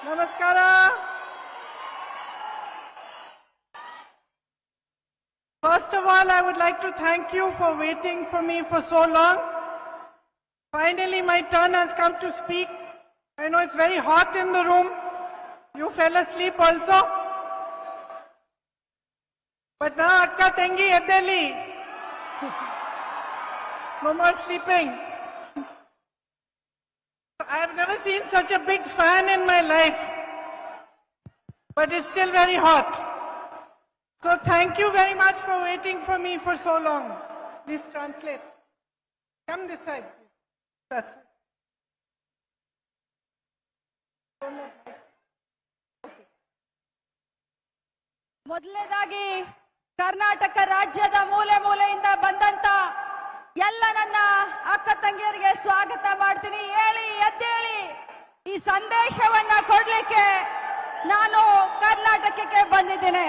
Namaskara. First of all, I would like to thank you for waiting for me for so long. Finally, my turn has come to speak. I know it's very hot in the room. You fell asleep also. But now, Akka Tengi Eddeli. No more sleeping. I have never seen such a big fan in my life. But it's still very hot. So thank you very much for waiting for me for so long. Please translate. Come this side, please. That's it. ಮೊದಲನೇದಾಗಿ ಕರ್ನಾಟಕ ರಾಜ್ಯದ ಮೂಲೆ ಮೂಲೆಯಿಂದ ಬಂದಂತ ಎಲ್ಲ ನನ್ನ ಅಕ್ಕ ತಂಗಿಯರಿಗೆ ಸ್ವಾಗತ ಮಾಡ್ತೀನಿ. ಹೇಳಿ ಎದ್ದೇಳಿ ಈ ಸಂದೇಶವನ್ನ ಕೊಡ್ಲಿಕ್ಕೆ ನಾನು ಕರ್ನಾಟಕಕ್ಕೆ ಬಂದಿದ್ದೇನೆ.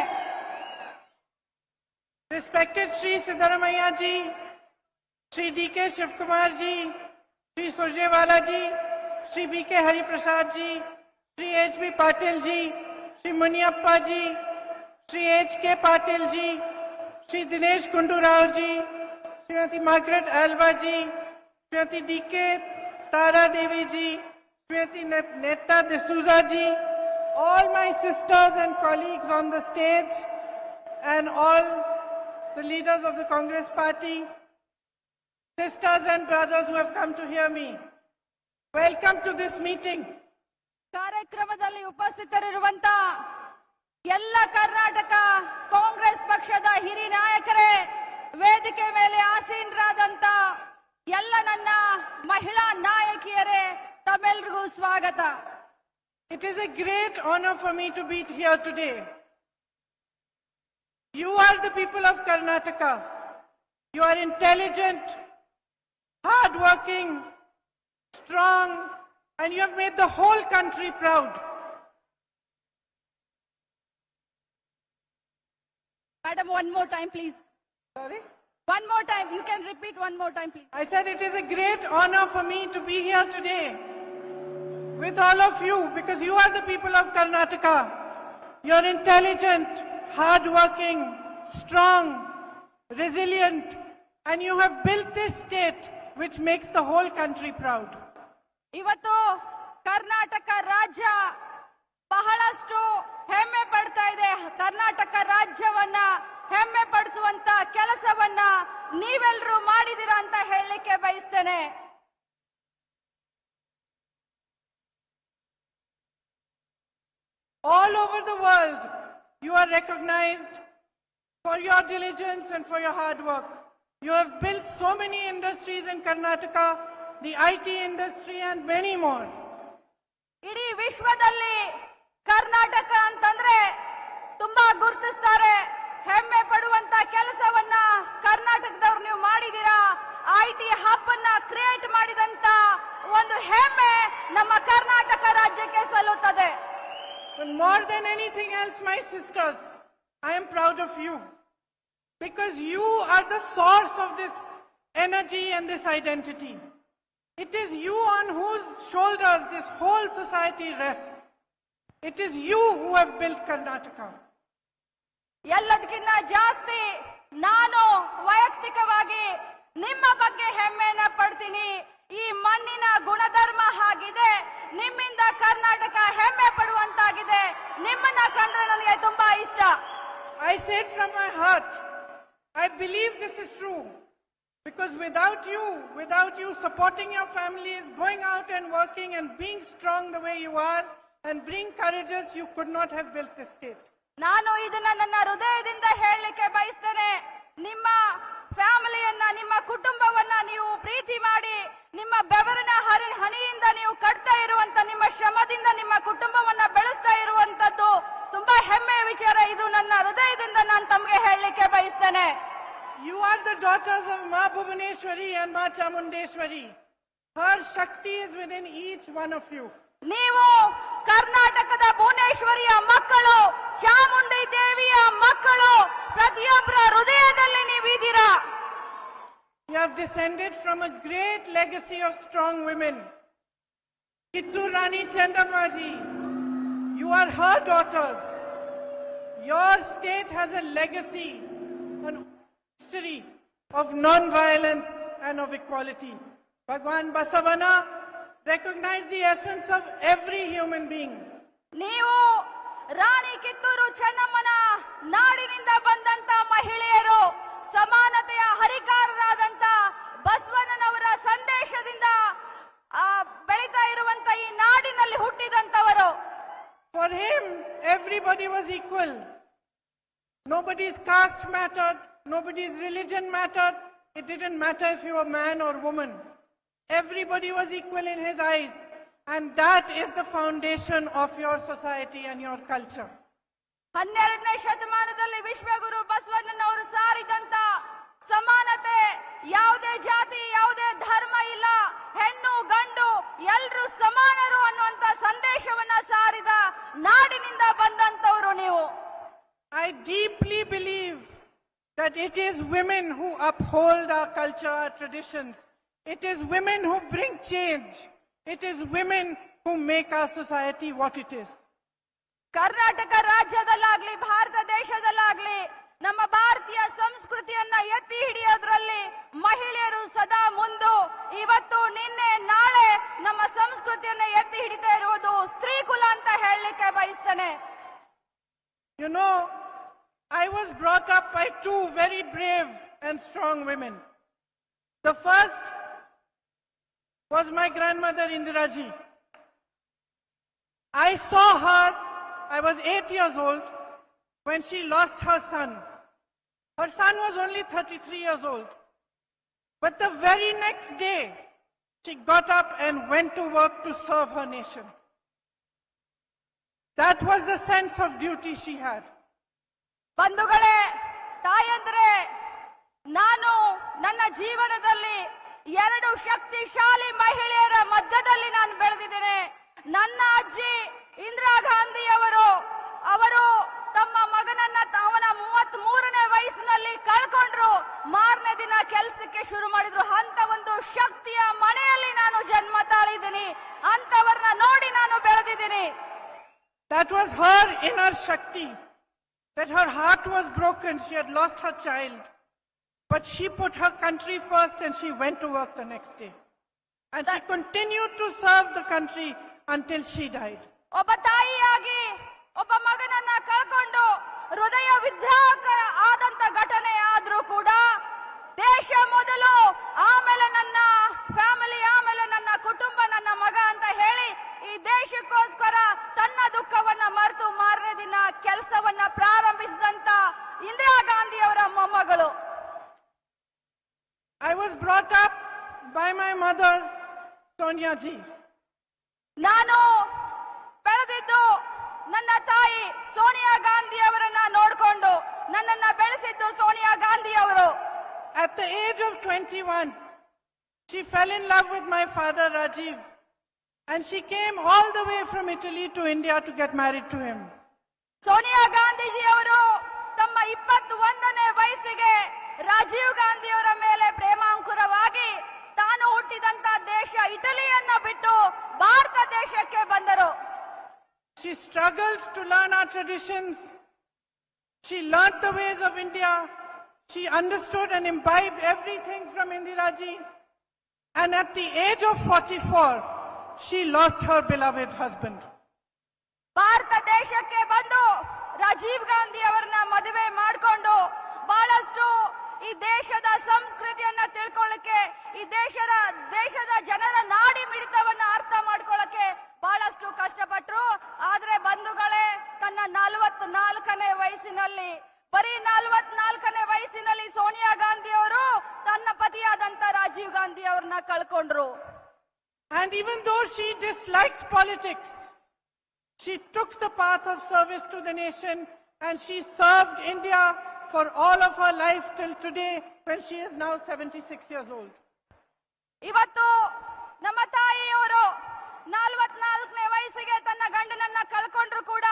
Respected Shri Siddaramaiah ji, Shri D.K. Shivkumar ji, Shri Surjewala ji, Shri B.K. Hari Prasad ji, Shri H.B. Patil ji, Shri Muniappa ji, Shri H.K. Patil ji, Shri Dinesh Kundu Rao ji, Srimati Margaret Alva ji, Srimati D.K. Tara Devi ji, Srimati Netta D'Souza ji, all my sisters and colleagues on the stage, and all the leaders of the Congress party, sisters and brothers who have come to hear me. Welcome to this meeting. ಕಾರ್ಯಕ್ರಮದಲ್ಲಿ ಉಪಸ್ಥಿತರಿರುವಂತ ಎಲ್ಲ ಕರ್ನಾಟಕ ಕಾಂಗ್ರೆಸ್ ಪಕ್ಷದ ಹಿರಿಯ ನಾಯಕರೇ, ವೇದಿಕೆ ಮೇಲೆ ಆಸೀನರಾದಂತ ಎಲ್ಲ ನನ್ನ ಮಹಿಳಾ ನಾಯಕಿಯರೇ, ತಮ್ಮೆಲ್ಲರಿಗೂ ಸ್ವಾಗತ. It is a great honor for me to be here today. You are the people of Karnataka. You are intelligent, hardworking, strong, and you have made the whole country proud. Madam, one more time, please. Sorry? One more time. You can repeat one more time, please. I said it is a great honor for me to be here today with all of you because you are the people of Karnataka. You are intelligent, hardworking, strong, resilient, and you have built this state which makes the whole country proud. ಇವತ್ತು ಕರ್ನಾಟಕ ರಾಜ್ಯ ಬಹಳಷ್ಟು ಹೆಮ್ಮೆ ಪಡ್ತಾ ಇದೆ. ಕರ್ನಾಟಕ ರಾಜ್ಯವನ್ನ ಹೆಮ್ಮೆ ಪಡಿಸುವಂತ ಕೆಲಸವನ್ನ ನೀವೆಲ್ಲರೂ ಮಾಡಿದಿರಾ ಅಂತ ಹೇಳಲಿಕ್ಕೆ ಬಯಸ್ತೇನೆ. All over the world, you are recognized for your diligence and for your hard work. You have built so many industries in Karnataka, the IT industry and many more. ಇಡೀ ವಿಶ್ವದಲ್ಲಿ ಕರ್ನಾಟಕ ಅಂತಂದ್ರೆ ತುಂಬಾ ಗುರುತಿಸ್ತಾರೆ. ಹೆಮ್ಮೆ ಪಡುವಂತ ಕೆಲಸವನ್ನ ಕರ್ನಾಟಕದವ್ರು ನೀವು ಮಾಡಿದೀರಾ. IT ಹಬ್ ಅನ್ನ ಕ್ರಿಯೇಟ್ ಮಾಡಿದಂತ ಒಂದು ಹೆಮ್ಮೆ ನಮ್ಮ ಕರ್ನಾಟಕ ರಾಜ್ಯಕ್ಕೆ ಸಲ್ಲುತ್ತದೆ. But more than anything else, my sisters, I am proud of you because you are the source of this energy and this identity. It is you on whose shoulders this whole society rests. It is you who have built Karnataka. ಎಲ್ಲದಕ್ಕಿಂತ ಜಾಸ್ತಿ ನಾನು ವೈಯಕ್ತಿಕವಾಗಿ ನಿಮ್ಮ ಬಗ್ಗೆ ಹೆಮ್ಮೆಯನ್ನ ಪಡ್ತೀನಿ. ಈ ಮಣ್ಣಿನ ಗುಣಧರ್ಮ ಆಗಿದೆ. ನಿಮ್ಮಿಂದ ಕರ್ನಾಟಕ ಹೆಮ್ಮೆ ಪಡುವಂತಾಗಿದೆ. ನಿಮ್ಮನ್ನ ಕಂಡ್ರೆ ನನಗೆ ತುಂಬಾ ಇಷ್ಟ. I say it from my heart. I believe this is true. Because without you supporting your families, going out and working and being strong the way you are and being courageous, you could not have built this state. ನಾನು ಇದನ್ನ ನನ್ನ ಹೃದಯದಿಂದ ಹೇಳಲಿಕ್ಕೆ ಬಯಸ್ತೇನೆ. ನಿಮ್ಮ ಫ್ಯಾಮಿಲಿಯನ್ನ, ನಿಮ್ಮ ಕುಟುಂಬವನ್ನ ನೀವು ಪ್ರೀತಿ ಮಾಡಿ, ನಿಮ್ಮ ಬೆವರಿನ ಹನಿಯಿಂದ ನೀವು ಕಟ್ತಾ ಇರುವಂತ, ನಿಮ್ಮ ಶ್ರಮದಿಂದ ನಿಮ್ಮ ಕುಟುಂಬವನ್ನ ಬೆಳೆಸ್ತಾ ಇರುವಂತದ್ದು ತುಂಬಾ ಹೆಮ್ಮೆಯ ವಿಚಾರ. ಇದು ನನ್ನ ಹೃದಯದಿಂದ ನಾನು ತಮಗೆ ಹೇಳಲಿಕ್ಕೆ ಬಯಸ್ತೇನೆ. You are the daughters of Ma Bhuvaneshwari and Ma Chamundeshwari. Her Shakti is within each one of you. ನೀವು ಕರ್ನಾಟಕದ ಭುವನೇಶ್ವರಿಯ ಮಕ್ಕಳು, ಚಾಮುಂಡಿ ದೇವಿಯ ಮಕ್ಕಳು, ಪ್ರತಿಯೊಬ್ಬರ ಹೃದಯದಲ್ಲಿ ನೀವಿದ್ದೀರಾ. You have descended from a great legacy of strong women. Kittur Rani Chandamaji, You are her daughters. Your state has a legacy, an history of non-violence and of equality. Bhagwan Basavana recognized the essence of every human being. ನೀವು ರಾಣಿ ಕಿತ್ತೂರು ಚೆನ್ನಮ್ಮನ ನಾಡಿನಿಂದ ಬಂದಂತ ಮಹಿಳೆಯರು ಸಮಾನತೆಯ ಹರಿಕಾರರಾದಂತ ಬಸವಣ್ಣನವರ ಸಂದೇಶದಿಂದ ಬೆಳೀತಾ ಇರುವಂತ ಈ ನಾಡಿನಲ್ಲಿ ಹುಟ್ಟಿದಂತವರು. For him, everybody was equal. Nobody's caste mattered. Nobody's religion mattered. It didn't matter if you were man or woman. Everybody was equal in his eyes. And that is the foundation of your society and your culture. 12ನೇ ಶತಮಾನದಲ್ಲಿ ವಿಶ್ವಗುರು ಬಸವಣ್ಣನವರು ಸಾರಿದಂತ ಸಮಾನತೆ, ಯಾವುದೇ ಜಾತಿ ಯಾವುದೇ ಧರ್ಮ ಇಲ್ಲ, ಹೆಣ್ಣು ಗಂಡು ಎಲ್ಲರೂ ಸಮಾನರು ಅನ್ನುವಂತ ಸಂದೇಶವನ್ನ ಸಾರಿದ ನಾಡಿನಿಂದ ಬಂದಂತವರು ನೀವು. I deeply believe that it is women who uphold our culture, our traditions. It is women who bring change. It is women who make our society what it is. Karnataka ರಾಜ್ಯದಲ್ಲಾಗ್ಲಿ Bharat ದೇಶದಲ್ಲಾಗ್ಲಿ ನಮ್ಮ ಭಾರತೀಯ ಸಂಸ್ಕೃತಿಯನ್ನ ಎತ್ತಿ ಹಿಡಿಯೋದ್ರಲ್ಲಿ ಮಹಿಳೆಯರು ಸದಾ ಮುಂದು. ಇವತ್ತು ನಿನ್ನೆ ನಾಳೆ ನಮ್ಮ ಸಂಸ್ಕೃತಿಯನ್ನ ಎತ್ತಿ ಹಿಡಿತಾ ಇರುವುದು ಸ್ತ್ರೀ ಕುಲ ಅಂತ ಹೇಳಲಿಕ್ಕೆ ಬಯಸ್ತೇನೆ. You know, I was brought up by two very brave and strong women. The first was my grandmother Indiraji. I saw her, I was 8 years old, when she lost her son. Her son was only 33 years old. But the very next day, she got up and went to work to serve her nation. That was the sense of duty she had. ಬಂಧುಗಳೇ, ತಾಯಂದ್ರೆ, ನಾನು ನನ್ನ ಜೀವನದಲ್ಲಿ ಎರಡು ಶಕ್ತಿಶಾಲಿ ಮಹಿಳೆಯರ ಮಧ್ಯದಲ್ಲಿ ನಾನು ಬೆಳೆದಿದ್ದೇನೆ. ನನ್ನ ಅಜ್ಜಿ ಇಂದಿರಾ ಗಾಂಧಿ ಅವರು ತಮ್ಮ ಮಗನನ್ನ ಅವನ 33ನೇ ವಯಸ್ಸಿನಲ್ಲಿ ಕಳ್ಕೊಂಡ್ರು. ಮಾರನೇ ದಿನ ಕೆಲಸಕ್ಕೆ ಶುರು ಮಾಡಿದ್ರು. ಅಂತ ಒಂದು ಶಕ್ತಿಯ ಮನೆಯಲ್ಲಿ ನಾನು ಜನ್ಮ ತಾಳಿದ್ದೀನಿ. ಅಂತವರನ್ನ ನೋಡಿ ನಾನು ಬೆಳೆದಿದ್ದೀನಿ. That was her inner Shakti. That her heart was broken. She had lost her child. But she put her country first and she went to work the next day. And she continued to serve the country until she died. ಒಬ್ಬ ತಾಯಿಯಾಗಿ ಒಬ್ಬ ಮಗನನ್ನ ಕಳ್ಕೊಂಡು ಹೃದಯ ವಿದ್ರಾವಕ ಆದಂತ ಘಟನೆ ಆದ್ರೂ ಕೂಡ ದೇಶ ಮೊದಲು, ಆಮೇಲೆ ನನ್ನ ಫ್ಯಾಮಿಲಿ, ಆಮೇಲೆ ನನ್ನ ಕುಟುಂಬ, ನನ್ನ ಮಗ ಅಂತ ಹೇಳಿ ಈ ದೇಶಕ್ಕೋಸ್ಕರ ತನ್ನ ದುಃಖವನ್ನ ಮರೆತು ಮಾರನೇ ದಿನ ಕೆಲಸವನ್ನ ಪ್ರಾರಂಭಿಸಿದಂತ ಇಂದಿರಾ ಗಾಂಧಿ ಅವರ ಮೊಮ್ಮಗಳು. I was brought up by my mother, Sonia ji. ನಾನು ಬೆಳೆದಿದ್ದು ನನ್ನ ತಾಯಿ ಸೋನಿಯಾ ಗಾಂಧಿ ಅವರನ್ನ ನೋಡಿಕೊಂಡು. ನನ್ನನ್ನ ಬೆಳೆಸಿದ್ದು ಸೋನಿಯಾ ಗಾಂಧಿ ಅವರು. At the age of 21, she fell in love with my father, Rajiv. And she came all the way from Italy to India to get married to him. Sonia Gandhiji ಅವರು ತಮ್ಮ 21ನೇ ವಯಸ್ಸಿಗೆ ರಾಜೀವ್ ಗಾಂಧಿ ಅವರ ಮೇಲೆ ಪ್ರೇಮಾಂಕುರವಾಗಿ ತಾನು ಹುಟ್ಟಿದಂತ ದೇಶ ಇಟಲಿಯನ್ನ ಬಿಟ್ಟು ಭಾರತ ದೇಶಕ್ಕೆ ಬಂದರು. She struggled to learn our traditions. She learnt the ways of India. She understood and imbibed everything from Indiraji. And at the age of 44, she lost her beloved husband. Bharat ದೇಶಕ್ಕೆ ಬಂದು ರಾಜೀವ್ ಗಾಂಧಿ ಅವರನ್ನ ಮದುವೆ ಮಾಡಿಕೊಂಡು ಬಹಳಷ್ಟು ಈ ದೇಶದ ಸಂಸ್ಕೃತಿಯನ್ನ ತಿಳ್ಕೊಳ್ಳಕ್ಕೆ, ಈ ದೇಶದ ಜನರ ನಾಡಿ ಮಿಡಿತವನ್ನ ಅರ್ಥ ಮಾಡ್ಕೊಳ್ಳಕ್ಕೆ ಬಹಳಷ್ಟು ಕಷ್ಟಪಟ್ರು. ಆದ್ರೆ ಬಂಧುಗಳೇ, ತನ್ನ 44ನೇ ವಯಸ್ಸಿನಲ್ಲಿ, ಬರೀ 44ನೇ ವಯಸ್ಸಿನಲ್ಲಿ ಸೋನಿಯಾ ಗಾಂಧಿ ಅವರು ತನ್ನ ಪತಿಯಾದಂತ ರಾಜೀವ್ ಗಾಂಧಿ ಅವ್ರನ್ನ ಕಳ್ಕೊಂಡ್ರು. And even though she disliked politics, she took the path of service to the nation and she served India for all of her life till today when she is now 76 years old. ಇವತ್ತು ನಮ್ಮ ತಾಯಿಯವರು 44ನೇ ವಯಸ್ಸಿಗೆ ತನ್ನ ಗಂಡನನ್ನ ಕಳ್ಕೊಂಡ್ರು ಕೂಡ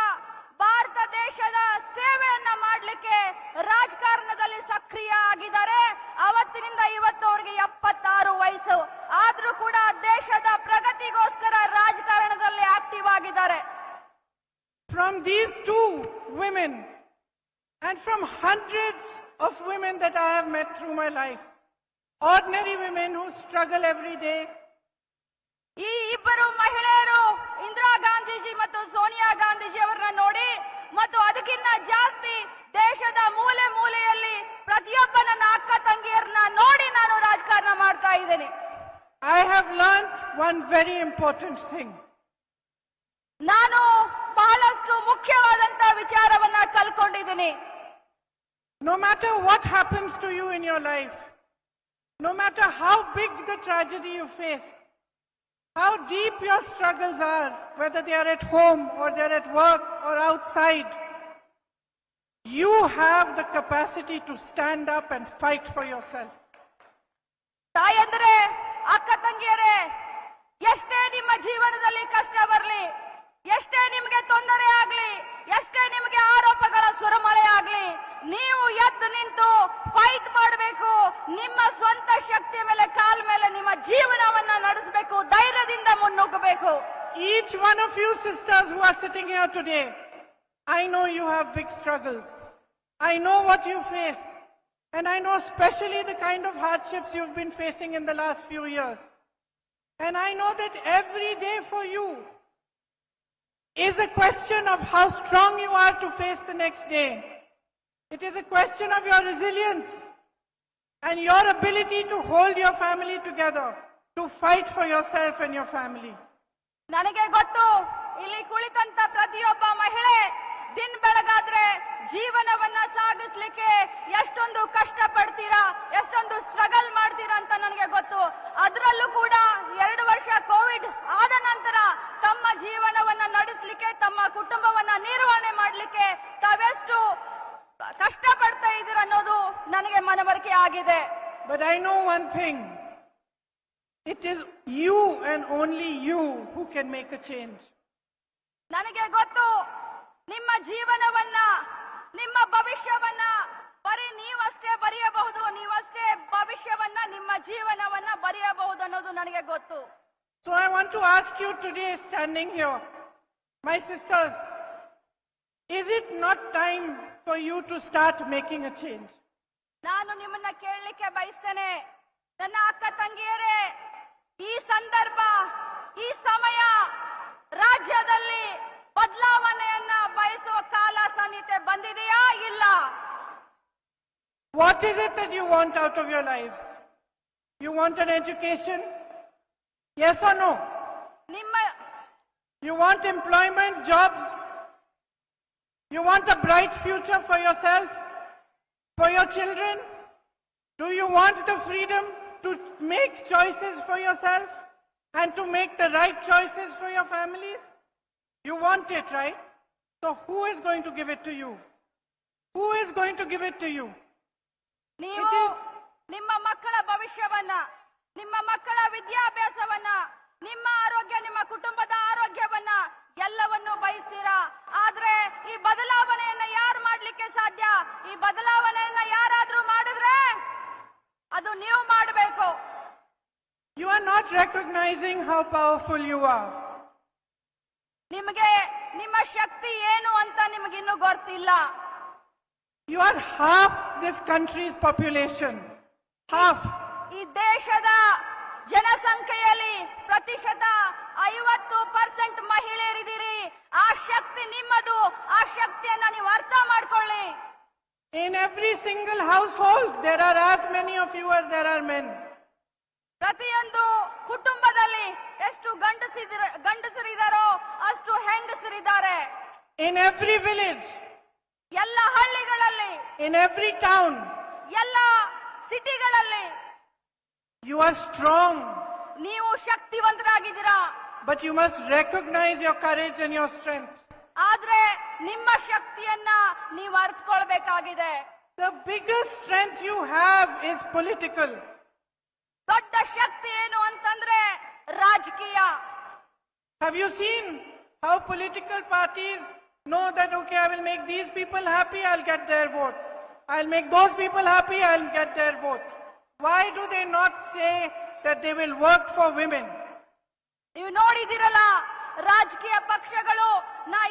ಭಾರತ ದೇಶದ ಸೇವೆಯನ್ನ ಮಾಡಲಿಕ್ಕೆ ರಾಜಕಾರಣದಲ್ಲಿ ಸಕ್ರಿಯ ಆಗಿದ್ದಾರೆ. ಅವತ್ತಿನಿಂದ ಇವತ್ತು ಅವರಿಗೆ 76 ವಯಸ್ಸು ಆದ್ರೂ ಕೂಡ ದೇಶದ ಪ್ರಗತಿಗೋಸ್ಕರ ರಾಜಕಾರಣದಲ್ಲಿ ಆಕ್ಟಿವ್ ಆಗಿದ್ದಾರೆ. from these two women and from hundreds of women that I have met through my life, ordinary women who struggle every day, ಈ ಇಬ್ಬರು ಮಹಿಳೆಯರು ಇಂದಿರಾ ಗಾಂಧೀಜಿ ಮತ್ತು ಸೋನಿಯಾ ಗಾಂಧೀಜಿ ಅವರನ್ನ ನೋಡಿ ಮತ್ತು ಅದಕ್ಕಿಂತ ಜಾಸ್ತಿ ದೇಶದ ಮೂಲೆ ಮೂಲೆಯಲ್ಲಿ ಪ್ರತಿಯೊಬ್ಬ ನನ್ನ ಅಕ್ಕ ತಂಗಿಯರನ್ನ ನೋಡಿ ನಾನು ರಾಜಕಾರಣ ಮಾಡ್ತಾ ಇದ್ದೇನೆ. I have learned one very important thing. ನಾನು ಬಹಳಷ್ಟು ಮುಖ್ಯವಾದಂತ ವಿಚಾರವನ್ನ ಕಲ್ಕೊಂಡಿದ್ದೀನಿ. No matter what happens to you in your life, no matter how big the tragedy you face, how deep your struggles are, whether they are at home or they are at work or outside, you have the capacity to stand up and fight for yourself. ತಾಯಂದ್ರೆ, ಅಕ್ಕ ತಂಗಿಯರೇ, ಎಷ್ಟೇ ನಿಮ್ಮ ಜೀವನದಲ್ಲಿ ಕಷ್ಟ ಬರಲಿ, ಎಷ್ಟೇ ನಿಮಗೆ ತೊಂದರೆ ಆಗ್ಲಿ, ಎಷ್ಟೇ ನಿಮಗೆ ಆರೋಪಗಳ ಸುರಮಳೆ ಆಗ್ಲಿ, ನೀವು ಎದ್ದು ನಿಂತು ಫೈಟ್ ಮಾಡಬೇಕು. ನಿಮ್ಮ ಸ್ವಂತ ಶಕ್ತಿಯ ಮೇಲೆ ಕಾಲ ಮೇಲೆ ನಿಮ್ಮ ಜೀವನವನ್ನ ನಡೆಸಬೇಕು, ಧೈರ್ಯದಿಂದ ಮುನ್ನುಗ್ಗಬೇಕು. Each one of you sisters who are sitting here today, I know you have big struggles. I know what you face. And I know especially the kind of hardships you've been facing in the last few years. And I know that every day for you is a question of how strong you are to face the next day. It is a question of your resilience and your ability to hold your family together, to fight for yourself and your family. ನನಗೆ ಗೊತ್ತು, ಇಲ್ಲಿ ಕುಳಿತಂತ ಪ್ರತಿಯೊಬ್ಬ ಮಹಿಳೆ ದಿನ ಬೆಳಗಾದ್ರೆ ಜೀವನವನ್ನ ಸಾಗಿಸ್ಲಿಕ್ಕೆ ಎಷ್ಟೊಂದು ಕಷ್ಟ ಪಡ್ತೀರಾ, ಎಷ್ಟೊಂದು ಸ್ಟ್ರಗಲ್ ಮಾಡ್ತೀರಾ ಅಂತ ನನಗೆ ಗೊತ್ತು. ಅದರಲ್ಲೂ ಕೂಡ 2 ವರ್ಷ ಕೋವಿಡ್ ಆದ ನಂತರ ತಮ್ಮ ಜೀವನವನ್ನ ನಡೆಸಲಿಕ್ಕೆ, ತಮ್ಮ ಕುಟುಂಬವನ್ನ ನಿರ್ವಹಣೆ ಮಾಡಲಿಕ್ಕೆ ತಾವೆಷ್ಟು ಕಷ್ಟ ಪಡ್ತಾ ಇದ್ದೀರ ಅನ್ನೋದು ನನಗೆ ಮನವರಿಕೆ ಆಗಿದೆ. But I know one thing. It is you and only you who can make a change. ನನಗೆ ಗೊತ್ತು, ನಿಮ್ಮ ಜೀವನವನ್ನ, ನಿಮ್ಮ ಭವಿಷ್ಯವನ್ನ ಬರೀ ನೀವಷ್ಟೇ ಬರೆಯಬಹುದು, ನೀವಷ್ಟೇ ಭವಿಷ್ಯವನ್ನ, ನಿಮ್ಮ ಜೀವನವನ್ನ ಬರೆಯಬಹುದು ಅನ್ನೋದು ನನಗೆ ಗೊತ್ತು. So I want to ask you today, standing here, my sisters, is it not time for you to start making a change? ನಾನು ನಿಮ್ಮನ್ನ ಕೇಳಲಿಕ್ಕೆ ಬಯಸ್ತೇನೆ, ನನ್ನ ಅಕ್ಕ ತಂಗಿಯರೇ, ಈ ಸಂದರ್ಭ, ಈ ಸಮಯ ರಾಜ್ಯದಲ್ಲಿ ಬದಲಾವಣೆಯನ್ನ ಬಯಸುವ ಕಾಲ ಸನ್ನಿಹಿತ ಬಂದಿದೆಯಾ ಇಲ್ಲ? What is it that you want out of your lives? You want an education? Yes or no? ನಿಮ್ಮ You want employment, jobs? You want a bright future for yourself, for your children? Do you want the freedom to make choices for yourself and to make the right choices for your families? You want it, right? So who is going to give it to you? Who is going to give it to you? ನೀವು ನಿಮ್ಮ ಮಕ್ಕಳ ಭವಿಷ್ಯವನ್ನ, ನಿಮ್ಮ ಮಕ್ಕಳ ವಿದ್ಯಾಭ್ಯಾಸವನ್ನ, ನಿಮ್ಮ ಆರೋಗ್ಯ, ನಿಮ್ಮ ಕುಟುಂಬದ ಆರೋಗ್ಯವನ್ನ ಎಲ್ಲವನ್ನೂ ಬಯಸ್ತೀರಾ. ಆದ್ರೆ ಈ ಬದಲಾವಣೆಯನ್ನ ಯಾರು ಮಾಡ್ಲಿಕ್ಕೆ ಸಾಧ್ಯ? ಈ ಬದಲಾವಣೆಯನ್ನ ಯಾರಾದ್ರೂ ಮಾಡಿದ್ರೆ ಅದು ನೀವು ಮಾಡಬೇಕು. You are not recognizing how powerful you are. ನಿಮಗೆ ನಿಮ್ಮ ಶಕ್ತಿ ಏನು ಅಂತ ನಿಮಗಿನ್ನೂ ಗೊತ್ತಿಲ್ಲ. You are half this country's population. Half. ಈ ದೇಶದ ಜನಸಂಖ್ಯೆಯಲ್ಲಿ ಪ್ರತಿಶತ 50% ಮಹಿಳೆಯರಿದ್ದೀರಿ. ಆ ಶಕ್ತಿ ನಿಮ್ಮದು. ಆ ಶಕ್ತಿಯನ್ನ ನೀವು ಅರ್ಥ ಮಾಡ್ಕೊಳ್ಳಿ. In every single household, there are as many of you as there are men. ಪ್ರತಿಯೊಂದು ಕುಟುಂಬದಲ್ಲಿ ಎಷ್ಟು ಗಂಡಸರಿದ್ದಾರೋ ಅಷ್ಟು ಹೆಂಗಸರಿದ್ದಾರೆ. In every village, ಎಲ್ಲ ಹಳ್ಳಿಗಳಲ್ಲಿ, in every town, ಎಲ್ಲ ಸಿಟಿಗಳಲ್ಲಿ you are strong. ನೀವು ಶಕ್ತಿವಂತರಾಗಿದ್ದೀರಾ. But you must recognize your courage and your strength. ಆದ್ರೆ ನಿಮ್ಮ ಶಕ್ತಿಯನ್ನ ನೀವು ಅರ್ಥಕೊಳ್ಬೇಕಾಗಿದೆ. The biggest strength you have is political. ದೊಡ್ಡ ಶಕ್ತಿ ಏನು ಅಂತಂದ್ರೆ ರಾಜಕೀಯ. Have you seen how political parties know that, okay, I will make these people happy, I'll get their vote. I'll make those people happy, I'll get their vote. Why do they not say that they will work for women? ನೀವು ನೋಡಿದಿರಲ್ಲ, ರಾಜಕೀಯ ಪಕ್ಷಗಳು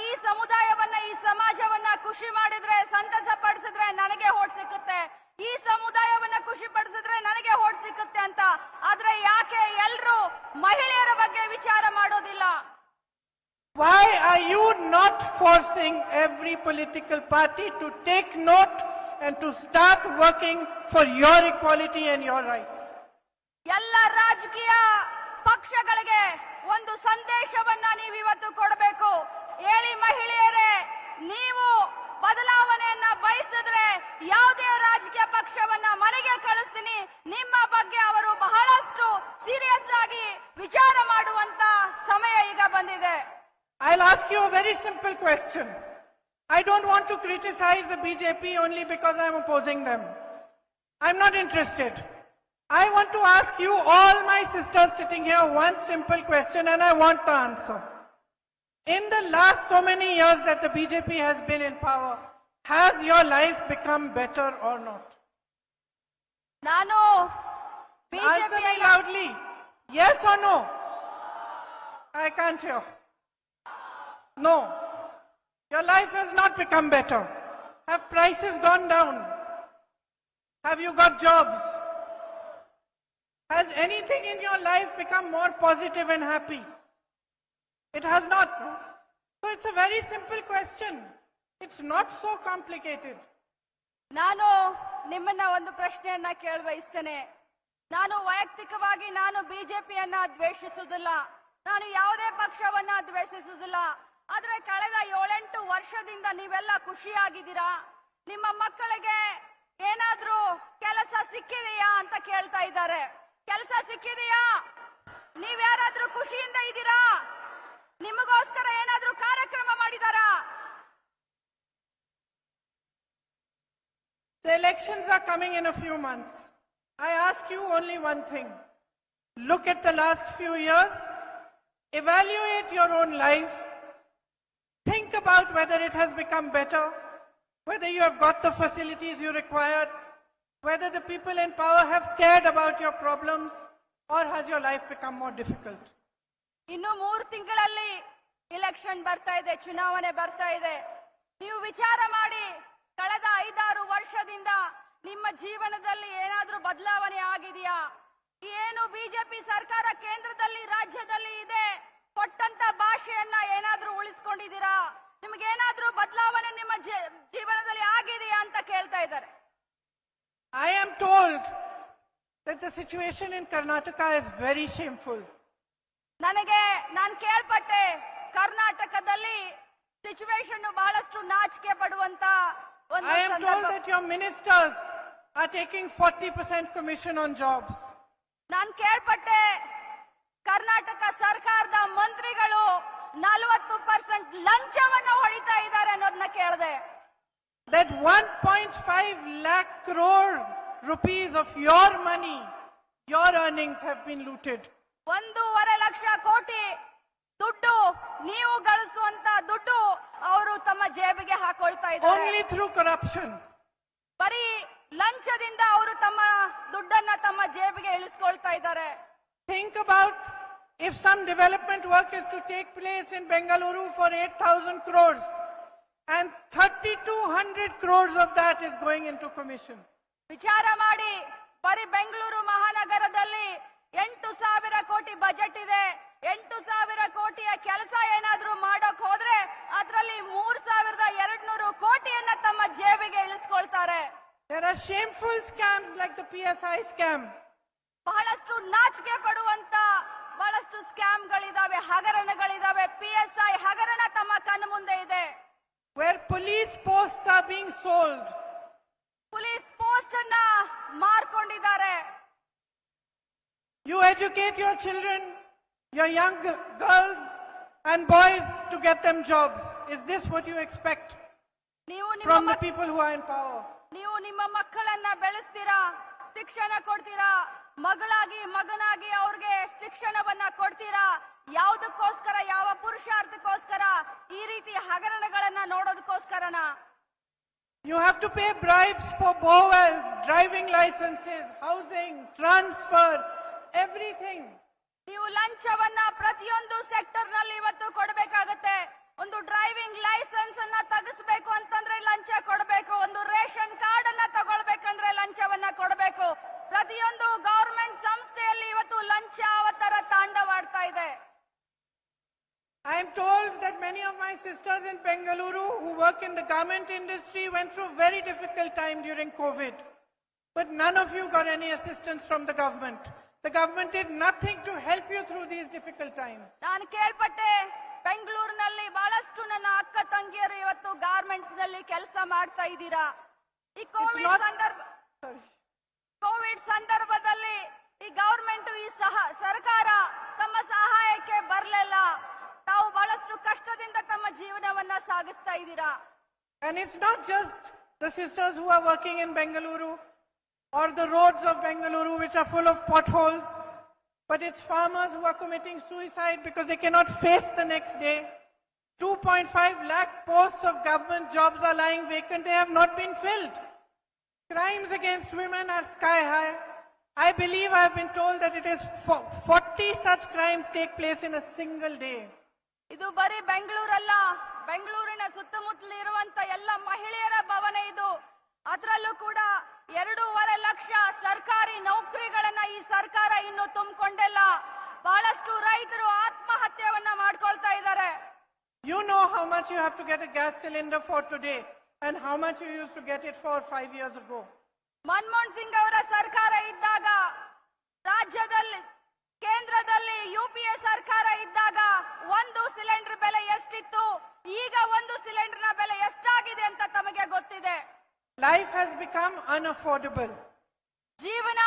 ಈ ಸಮುದಾಯವನ್ನ ಈ ಸಮಾಜವನ್ನ ಖುಷಿ ಮಾಡಿದ್ರೆ ಸಂತಸ ಪಡಿಸಿದ್ರೆ ನನಗೆ ಓಟ್ ಸಿಕ್ಕುತ್ತೆ, ಈ ಸಮುದಾಯವನ್ನ ಖುಷಿ ಪಡಿಸಿದ್ರೆ ನನಗೆ ಓಟ್ ಸಿಕ್ಕುತ್ತೆ ಅಂತ. ಆದ್ರೆ ಯಾಕೆ ಎಲ್ರು ಮಹಿಳೆಯರ ಬಗ್ಗೆ ವಿಚಾರ ಮಾಡೋದಿಲ್ಲ? Why are you not forcing every political party to take note and to start working for your equality and your rights? ಎಲ್ಲ ರಾಜಕೀಯ ಪಕ್ಷಗಳಿಗೆ ಒಂದು ಸಂದೇಶವನ್ನ ನೀವು ಇವತ್ತು ಕೊಡಬೇಕು. ಹೇಳಿ ಮಹಿಳೆಯರೇ, ನೀವು ಬದಲಾವಣೆಯನ್ನ ಬಯಸಿದ್ರೆ ಯಾವುದೇ ರಾಜಕೀಯ ಪಕ್ಷವನ್ನ ಮನೆಗೆ ಕಳಿಸ್ತೀನಿ, ನಿಮ್ಮ ಬಗ್ಗೆ ಅವರು ಬಹಳಷ್ಟು ಸೀರಿಯಸ್ ಆಗಿ ವಿಚಾರ ಮಾಡುವಂತ ಸಮಯ ಈಗ ಬಂದಿದೆ. I'll ask you a very simple question. I don't want to criticize the BJP only because I'm opposing them. I'm not interested. I want to ask you, all my sisters sitting here, one simple question and I want the answer. In the last so many years that the BJP has been in power, has your life become better or not? ನಾನು Answer me loudly. Yes or no? I can't hear. No. Your life has not become better. Have prices gone down? Have you got jobs? Has anything in your life become more positive and happy? It has not. So it's a very simple question. It's not so complicated. ನಾನು ನಿಮ್ಮನ್ನ ಒಂದು ಪ್ರಶ್ನೆಯನ್ನ ಕೇಳಬಯಸ್ತೇನೆ. ನಾನು ವೈಯಕ್ತಿಕವಾಗಿ ನಾನು ಬಿಜೆಪಿಯನ್ನ ದ್ವೇಷಿಸುವುದಿಲ್ಲ, ನಾನು ಯಾವುದೇ ಪಕ್ಷವನ್ನ ದ್ವೇಷಿಸುವುದಿಲ್ಲ. ಆದ್ರೆ ಕಳೆದ 7-8 ವರ್ಷದಿಂದ ನೀವೆಲ್ಲ ಖುಷಿಯಾಗಿದ್ದೀರಾ? ನಿಮ್ಮ ಮಕ್ಕಳಿಗೆ ಏನಾದ್ರೂ ಕೆಲಸ ಸಿಕ್ಕಿದೆಯಾ ಅಂತ ಕೇಳ್ತಾ ಇದ್ದಾರೆ. ಕೆಲಸ ಸಿಕ್ಕಿದೆಯಾ? ನೀವ್ಯಾರಾದ್ರೂ ಖುಷಿಯಿಂದ ಇದ್ದೀರಾ? ನಿಮಗೋಸ್ಕರ ಏನಾದ್ರೂ ಕಾರ್ಯಕ್ರಮ ಮಾಡಿದಾರಾ? The elections are coming in a few months. I ask you only one thing. Look at the last few years. Evaluate your own life. Think about whether it has become better, whether you have got the facilities you required, whether the people in power have cared about your problems, or has your life become more difficult? ಇನ್ನು 3 ತಿಂಗಳಲ್ಲಿ election ಬರ್ತಾ ಇದೆ, ಚುನಾವಣೆ ಬರ್ತಾ ಇದೆ. ನೀವು ವಿಚಾರ ಮಾಡಿ, ಕಳೆದ 5-6 ವರ್ಷದಿಂದ ನಿಮ್ಮ ಜೀವನದಲ್ಲಿ ಏನಾದ್ರೂ ಬದಲಾವಣೆ ಆಗಿದೆಯಾ? ಏನು ಬಿಜೆಪಿ ಸರ್ಕಾರ ಕೇಂದ್ರದಲ್ಲಿ ರಾಜ್ಯದಲ್ಲಿ ಇದೆ, ಕೊಟ್ಟಂತ ಭಾಷೆಯನ್ನ ಏನಾದ್ರೂ ಉಳಿಸ್ಕೊಂಡಿದ್ದೀರಾ? ನಿಮಗೇನಾದ್ರೂ ಬದಲಾವಣೆ ನಿಮ್ಮ ಜೀವನದಲ್ಲಿ ಆಗಿದೆಯಾ ಅಂತ ಕೇಳ್ತಾ ಇದ್ದಾರೆ. I am told that the situation in Karnataka is very shameful. ನಾನು ಕೇಳ್ಪಟ್ಟೆ, ಕರ್ನಾಟಕದಲ್ಲಿ ಸಿಚುವೇಶನ್ ಬಹಳಷ್ಟು ನಾಚಿಕೆ ಪಡುವಂತ ಒಂದು I am told ಸಂದರ್ಭ. that your ministers are taking 40% commission on jobs. ನಾನು ಕೇಳ್ಪಟ್ಟೆ, ಕರ್ನಾಟಕ ಸರ್ಕಾರದ ಮಂತ್ರಿಗಳು 40% ಲಂಚವನ್ನ ಹೊಡಿತಾ ಇದ್ದಾರೆ ಅನ್ನೋದನ್ನ ಕೇಳಿದೆ. That 1.5 lakh crore rupees of your money, your earnings have been looted. 1.5 lakh ಕೋಟಿ ದುಡ್ಡು, ನೀವು ಗಳಿಸುವಂತ ದುಡ್ಡು ಅವರು ತಮ್ಮ ಜೇಬಿಗೆ ಹಾಕೊಳ್ತಾ ಇದ್ದಾರೆ. Only through corruption. ಬರೀ ಲಂಚದಿಂದ ಅವರು ತಮ್ಮ ದುಡ್ಡನ್ನ ತಮ್ಮ ಜೇಬಿಗೆ ಇಳಿಸ್ಕೊಳ್ತಾ ಇದ್ದಾರೆ. Think about if some development work is to take place in Bengaluru for 8,000 crores and 3,200 crores of that is going into commission. ವಿಚಾರ ಮಾಡಿ, ಬರೀ ಬೆಂಗಳೂರು ಮಹಾನಗರದಲ್ಲಿ 8,000 ಕೋಟಿ ಬಜೆಟ್ ಇದೆ. 8,000 ಕೋಟಿಯ ಕೆಲಸ ಏನಾದ್ರೂ ಮಾಡೋಕ್ ಹೋದ್ರೆ ಅದರಲ್ಲಿ 3,200 ಕೋಟಿಯನ್ನ ತಮ್ಮ ಜೇಬಿಗೆ ಇಳಿಸ್ಕೊಳ್ತಾರೆ. There are shameful scams like the PSI scam. ಬಹಳಷ್ಟು ನಾಚಿಕೆ ಪಡುವಂತ ಬಹಳಷ್ಟು ಸ್ಕ್ಯಾಮ್ಗಳಿದಾವೆ, ಹಗರಣಗಳಿದಾವೆ. PSI ಹಗರಣ ತಮ್ಮ ಕಣ್ಣು ಮುಂದೆ ಇದೆ. Where police posts are being sold. Police post ಅನ್ನ ಮಾರ್ಕೊಂಡಿದ್ದಾರೆ. You educate your children, your young girls and boys to get them jobs. Is this what you expect from the people who are in power? ನೀವು ನಿಮ್ಮ ಮಕ್ಕಳನ್ನ ಬೆಳೆಸ್ತೀರಾ, ಶಿಕ್ಷಣ ಕೊಡ್ತೀರಾ, ಮಗಳಾಗಿ ಮಗನಾಗಿ ಅವ್ರಿಗೆ ಶಿಕ್ಷಣವನ್ನ ಕೊಡ್ತೀರಾ. ಯಾವುದಕ್ಕೋಸ್ಕರ, ಯಾವ ಪುರುಷಾರ್ಥಕ್ಕೋಸ್ಕರ? ಈ ರೀತಿ ಹಗರಣಗಳನ್ನ ನೋಡೋದಕ್ಕೋಸ್ಕರನ? You have to pay bribes for bowels, driving licenses, housing, transfer, everything. ನೀವು ಲಂಚವನ್ನ ಪ್ರತಿಯೊಂದು ಸೆಕ್ಟರ್ ನಲ್ಲಿ ಇವತ್ತು ಕೊಡಬೇಕಾಗುತ್ತೆ. ಒಂದು ಡ್ರೈವಿಂಗ್ ಲೈಸೆನ್ಸ್ ಅನ್ನ ತೆಗೆಸಬೇಕು ಅಂತಂದ್ರೆ ಲಂಚ ಕೊಡಬೇಕು. ಒಂದು ರೇಷನ್ ಕಾರ್ಡ್ ಅನ್ನ ತಗೊಳ್ಬೇಕಂದ್ರೆ ಲಂಚವನ್ನ ಕೊಡಬೇಕು. ಪ್ರತಿಯೊಂದು ಗವರ್ಮೆಂಟ್ ಸಂಸ್ಥೆಯಲ್ಲಿ ಇವತ್ತು ಲಂಚ ಅವತಾರ ತಾಂಡವಾಡ್ತಾ ಇದೆ. I am told that many of my sisters in Bengaluru who work in the garment industry went through a very difficult time during COVID. But none of you got any assistance from the government. The government did nothing to help you through these difficult times. ನಾನು ಕೇಳ್ಪಟ್ಟೆ, ಬೆಂಗಳೂರಿನಲ್ಲಿ ಬಹಳಷ್ಟು ನನ್ನ ಅಕ್ಕ ತಂಗಿಯರು ಇವತ್ತು garments ನಲ್ಲಿ ಕೆಲಸ ಮಾಡ್ತಾ ಇದ್ದೀರಾ. ಈ ಕೋವಿಡ್ ಸಂದರ್ಭದಲ್ಲಿ ಈ ಗವರ್ಮೆಂಟ್ ಈ ಸರ್ಕಾರ ತಮ್ಮ ಸಹಾಯಕ್ಕೆ ಬರಲಿಲ್ಲ. ತಾವು ಬಹಳಷ್ಟು ಕಷ್ಟದಿಂದ ತಮ್ಮ ಜೀವನವನ್ನ ಸಾಗಿಸ್ತಾ ಇದ್ದೀರಾ. And it's not just the sisters who are working in Bengaluru or the roads of Bengaluru which are full of potholes, but it's farmers who are committing suicide because they cannot face the next day. 2.5 lakh posts of government jobs are lying vacant. They have not been filled. Crimes against women are sky high. I believe I have been told that it is 40 such crimes take place in a single day. ಇದು ಬರೀ ಬೆಂಗಳೂರಲ್ಲ, ಬೆಂಗಳೂರಿನ ಸುತ್ತಮುತ್ತಲು ಇರುವಂತ ಎಲ್ಲ ಮಹಿಳೆಯರ ಭವನ ಇದು. ಅದರಲ್ಲೂ ಕೂಡ 2.5 ಲಕ್ಷ ಸರ್ಕಾರಿ ನೌಕರಿಗಳನ್ನ ಈ ಸರ್ಕಾರ ಇನ್ನು ತುಂಬಿಕೊಂಡಿಲ್ಲ. ಬಹಳಷ್ಟು ರೈತರು ಆತ್ಮಹತ್ಯೆಯನ್ನ ಮಾಡ್ಕೊಳ್ತಾ ಇದ್ದಾರೆ. You know how much you have to get a gas cylinder for today and how much you used to get it for 5 years ago. Manmohan Singh ಅವರ ಸರ್ಕಾರ ಇದ್ದಾಗ, ರಾಜ್ಯದಲ್ಲಿ ಕೇಂದ್ರದಲ್ಲಿ ಯುಪಿಎ ಸರ್ಕಾರ ಇದ್ದಾಗ ಒಂದು ಸಿಲಿಂಡರ್ ಬೆಲೆ ಎಷ್ಟಿತ್ತು, ಈಗ ಒಂದು ಸಿಲಿಂಡರ್ನ ಬೆಲೆ ಎಷ್ಟಾಗಿದೆ ಅಂತ ತಮಗೆ ಗೊತ್ತಿದೆ. Life has become unaffordable. ಜೀವನ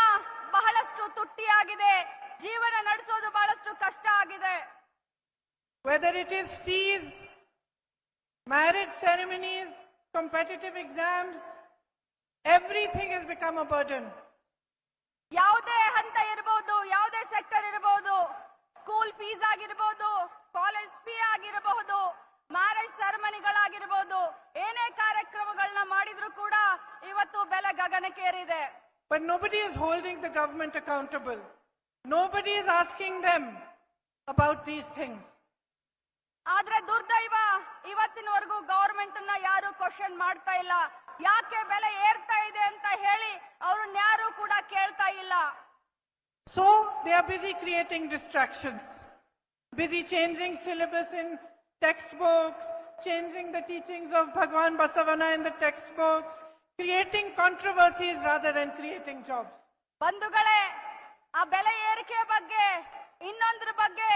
ಬಹಳಷ್ಟು ತುಟ್ಟಿಯಾಗಿದೆ. ಜೀವನ ನಡೆಸೋದು ಬಹಳಷ್ಟು ಕಷ್ಟ ಆಗಿದೆ. Whether it is fees, marriage ceremonies, competitive exams, everything has become a burden. ಯಾವುದೇ ಹಂತ ಇರಬಹುದು, ಯಾವುದೇ ಸೆಕ್ಟರ್ ಇರಬಹುದು, ಸ್ಕೂಲ್ ಫೀಸ್ ಆಗಿರಬಹುದು, ಕಾಲೇಜ್ ಫೀ ಆಗಿರಬಹುದು, ಮ್ಯಾರೇಜ್ ಸೆರೆಮನಿಗಳಾಗಿರಬಹುದು, ಏನೇ ಕಾರ್ಯಕ್ರಮಗಳನ್ನ ಮಾಡಿದ್ರು ಕೂಡ ಇವತ್ತು ಬೆಲೆ ಗಗನಕ್ಕೇರಿದೆ. But nobody is holding the government accountable. Nobody is asking them about these things. ಆದ್ರೆ ದುರ್ದೈವ, ಇವತ್ತಿನವರೆಗೂ ಗವರ್ಮೆಂಟ್ ಅನ್ನ ಯಾರು ಕ್ವಶನ್ ಮಾಡ್ತಾ ಇಲ್ಲ. ಯಾಕೆ ಬೆಲೆ ಏರ್ತಾ ಇದೆ ಅಂತ ಹೇಳಿ ಅವ್ರನ್ನ ಯಾರು ಕೂಡ ಕೇಳ್ತಾ ಇಲ್ಲ. So they are busy creating distractions, busy changing syllabus in textbooks, changing the teachings of Bhagwan Basavana in the textbooks, creating controversies rather than creating jobs. ಬಂಧುಗಳೇ, ಆ ಬೆಲೆ ಏರಿಕೆ ಬಗ್ಗೆ, ಇನ್ನೊಂದ್ರ ಬಗ್ಗೆ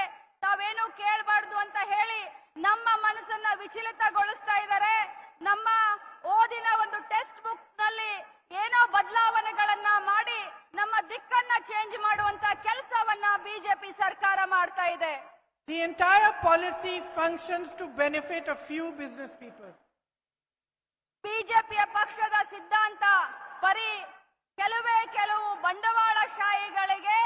ತಾವೇನು ಕೇಳಬಾರ್ದು ಅಂತ ಹೇಳಿ ನಮ್ಮ ಮನಸ್ಸನ್ನ ವಿಚಲಿತಗೊಳಿಸ್ತಾ ಇದ್ದಾರೆ. ನಮ್ಮ ಓದಿನ ಒಂದು ಟೆಕ್ಸ್ಟ್ ಬುಕ್ ನಲ್ಲಿ ಏನೋ ಬದಲಾವಣೆಗಳನ್ನ ಮಾಡಿ ನಮ್ಮ ದಿಕ್ಕನ್ನ ಚೇಂಜ್ ಮಾಡುವಂತ ಕೆಲಸವನ್ನ ಬಿಜೆಪಿ ಸರ್ಕಾರ ಮಾಡ್ತಾ ಇದೆ. The entire policy functions to benefit a few business people. ಬಿಜೆಪಿಯ ಪಕ್ಷದ ಸಿದ್ಧಾಂತ ಬರೀ ಕೆಲವು ಬಂಡವಾಳಶಾಹಿಗಳಿಗೆ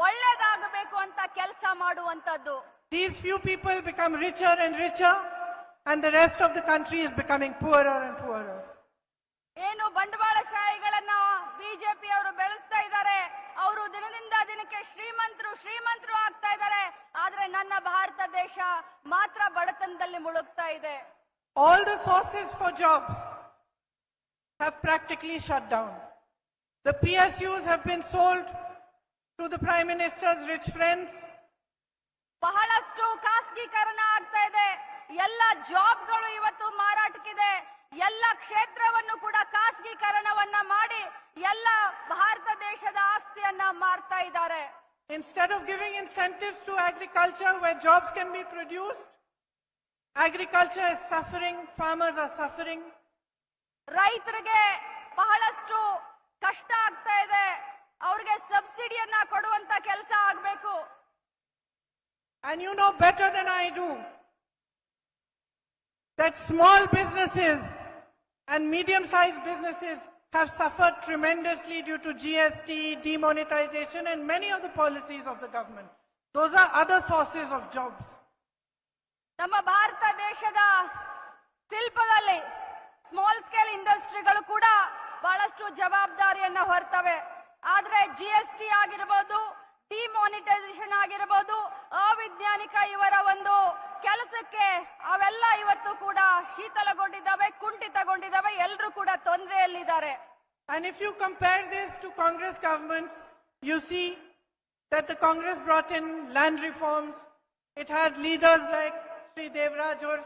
ಒಳ್ಳೆದಾಗಬೇಕು ಅಂತ ಕೆಲಸ ಮಾಡುವಂತದ್ದು. These few people become richer and richer and the rest of the country is becoming poorer and poorer. ಏನು ಬಂಡವಾಳಶಾಹಿಗಳನ್ನ ಬಿಜೆಪಿ ಅವರು ಬೆಳೆಸ್ತಾ ಇದ್ದಾರೆ, ಅವರು ದಿನದಿಂದ ದಿನಕ್ಕೆ ಶ್ರೀಮಂತರು ಆಗ್ತಾ ಇದ್ದಾರೆ. ಆದ್ರೆ ನನ್ನ ಭಾರತ ದೇಶ ಮಾತ್ರ ಬಡತನದಲ್ಲಿ ಮುಳುಗ್ತಾ ಇದೆ. All the sources for jobs have practically shut down. The PSUs have been sold to the Prime Minister's rich friends. ಬಹಳಷ್ಟು ಖಾಸಗೀಕರಣ ಆಗ್ತಾ ಇದೆ. ಎಲ್ಲ ಜಾಬ್ಗಳು ಇವತ್ತು ಮಾರಾಟಕ್ಕಿದೆ. ಎಲ್ಲ ಕ್ಷೇತ್ರವನ್ನು ಕೂಡ ಖಾಸಗೀಕರಣವನ್ನ ಮಾಡಿ ಎಲ್ಲ ಭಾರತ ದೇಶದ ಆಸ್ತಿಯನ್ನ ಮಾರ್ತಾ ಇದ್ದಾರೆ. Instead of giving incentives to agriculture where jobs can be produced, agriculture is suffering, farmers are suffering. ರೈತರಿಗೆ ಬಹಳಷ್ಟು ಕಷ್ಟ ಆಗ್ತಾ ಇದೆ. ಅವ್ರಿಗೆ ಸಬ್ಸಿಡಿಯನ್ನ ಕೊಡುವಂತ ಕೆಲಸ ಆಗಬೇಕು. And you know better than I do that small businesses and medium-sized businesses have suffered tremendously due to GST, demonetization and many of the policies of the government. Those are other sources of jobs. ನಮ್ಮ ಭಾರತ ದೇಶದ ಶಿಲ್ಪದಲ್ಲಿ small scale ಇಂಡಸ್ಟ್ರಿಗಳು ಕೂಡ ಬಹಳಷ್ಟು ಜವಾಬ್ದಾರಿಯನ್ನ ಹೊರ್ತವೆ. ಆದ್ರೆ GST ಆಗಿರಬಹುದು, demonetisation ಆಗಿರಬಹುದು, ಅವಿಜ್ಞಾನಿಕ ಇವರ ಒಂದು ಕೆಲಸಕ್ಕೆ ಅವೆಲ್ಲ ಇವತ್ತು ಕೂಡ ಶೀತಲಗೊಂಡಿದ್ದಾವೆ, ಕುಂಠಿತಗೊಂಡಿದ್ದಾವೆ. ಎಲ್ಲರೂ ಕೂಡ ತೊಂದರೆಯಲ್ಲಿದ್ದಾರೆ. And if you compare this to Congress governments, you see that the Congress brought in land reforms. It had leaders like Sri Devraj or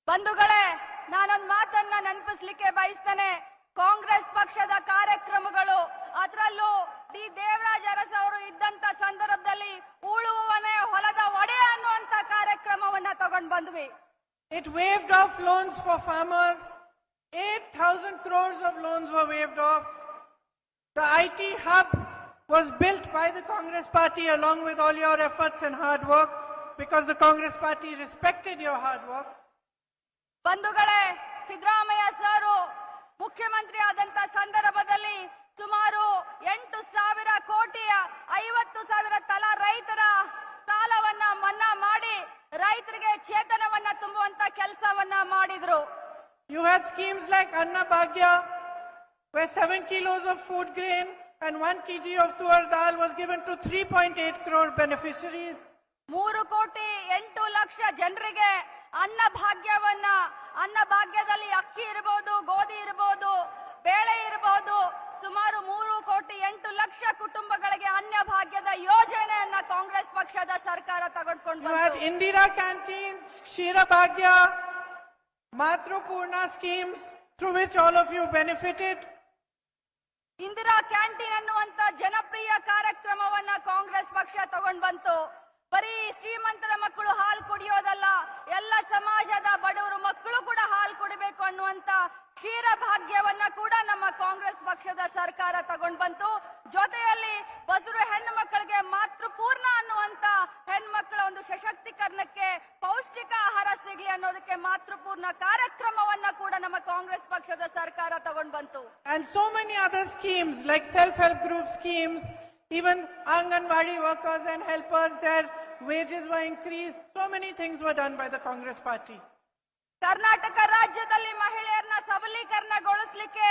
ಬಂಧುಗಳೇ, ನಾನೊಂದು ಮಾತನ್ನ ನೆನಪಿಸ್ಲಿಕ್ಕೆ ಬಯಸ್ತೇನೆ. ಕಾಂಗ್ರೆಸ್ ಪಕ್ಷದ ಕಾರ್ಯಕ್ರಮಗಳು, ಅದರಲ್ಲೂ ಡಿ ದೇವರಾಜ್ ಅರಸ್ ಅವರು ಇದ್ದಂತ ಸಂದರ್ಭದಲ್ಲಿ ಉಳುವವನೇ ಹೊಲದ ಒಡೆಯ ಅನ್ನುವಂತ ಕಾರ್ಯಕ್ರಮವನ್ನ ತಗೊಂಡು ಬಂದ್ವಿ. It waived off loans for farmers. 8,000 crores of loans were waived off. The IT hub was built by the Congress party along with all your efforts and hard work, because the Congress party respected your hard work. ಬಂಧುಗಳೇ, ಸಿದ್ದರಾಮಯ್ಯ ಸಾರು ಮುಖ್ಯಮಂತ್ರಿ ಆದಂತ ಸಂದರ್ಭದಲ್ಲಿ ಸುಮಾರು 8,000 ಕೋಟಿಯ 50,000 ತಲಾ ರೈತರ ಸಾಲವನ್ನ ಮನ್ನಾ ಮಾಡಿ ರೈತರಿಗೆ ಚೇತನವನ್ನ ತುಂಬುವಂತ ಕೆಲಸವನ್ನ ಮಾಡಿದ್ರು. You had schemes like Anna Bhagya, where 7 kilos of food grain and 1 kg of tuar dal was given to 3.8 crore beneficiaries. 3,08,00,000 ಜನರಿಗೆ ಅನ್ನ ಭಾಗ್ಯದಲ್ಲಿ ಅಕ್ಕಿ ಇರಬಹುದು, ಗೋಧಿ ಇರಬಹುದು, ಬೇಳೆ ಇರಬಹುದು, ಸುಮಾರು 3,08,00,000 ಕುಟುಂಬಗಳಿಗೆ ಅನ್ನ ಭಾಗ್ಯದ ಯೋಜನೆಯನ್ನ ಕಾಂಗ್ರೆಸ್ ಪಕ್ಷದ ಸರ್ಕಾರ ತೆಗೆದುಕೊಂಡು You had Indira canteens, Kshira Bhagya, Matrupurna schemes, through which all of you benefited. Indira canteen ಅನ್ನುವಂತ ಜನಪ್ರಿಯ ಕಾರ್ಯಕ್ರಮವನ್ನ ಕಾಂಗ್ರೆಸ್ ಪಕ್ಷ ತಗೊಂಡು ಬಂತು. ಬರೀ ಶ್ರೀಮಂತರ ಮಕ್ಕಳು ಹಾಲು ಕುಡಿಯೋದಲ್ಲ, ಎಲ್ಲ ಸಮಾಜದ ಬಡವರು ಮಕ್ಕಳು ಕೂಡ ಹಾಲು ಕುಡಿಬೇಕು ಅನ್ನುವಂತ ಕ್ಷೀರ ಭಾಗ್ಯವನ್ನ ಕೂಡ ನಮ್ಮ ಕಾಂಗ್ರೆಸ್ ಪಕ್ಷದ ಸರ್ಕಾರ ತಗೊಂಡು ಬಂತು. ಜೊತೆಯಲ್ಲಿ ಬಸರು ಹೆಣ್ಣು ಮಕ್ಕಳಿಗೆ ಮಾತೃಪೂರ್ಣ ಅನ್ನುವಂತ ಹೆಣ್ಮಕ್ಳ ಒಂದು ಸಶಕ್ತೀಕರಣಕ್ಕೆ ಪೌಷ್ಟಿಕ ಆಹಾರ ಸಿಗಲಿ ಅನ್ನೋದಕ್ಕೆ ಮಾತೃಪೂರ್ಣ ಕಾರ್ಯಕ್ರಮವನ್ನ ಕೂಡ ನಮ್ಮ ಕಾಂಗ್ರೆಸ್ ಪಕ್ಷದ ಸರ್ಕಾರ ತಗೊಂಡು ಬಂತು. And so many other schemes like self-help group schemes, even Anganwadi workers and helpers, their wages were increased. So many things were done by the Congress party. Karnataka ರಾಜ್ಯದಲ್ಲಿ ಮಹಿಳೆಯರನ್ನ ಸಬಲೀಕರಣಗೊಳಿಸಲಿಕ್ಕೆ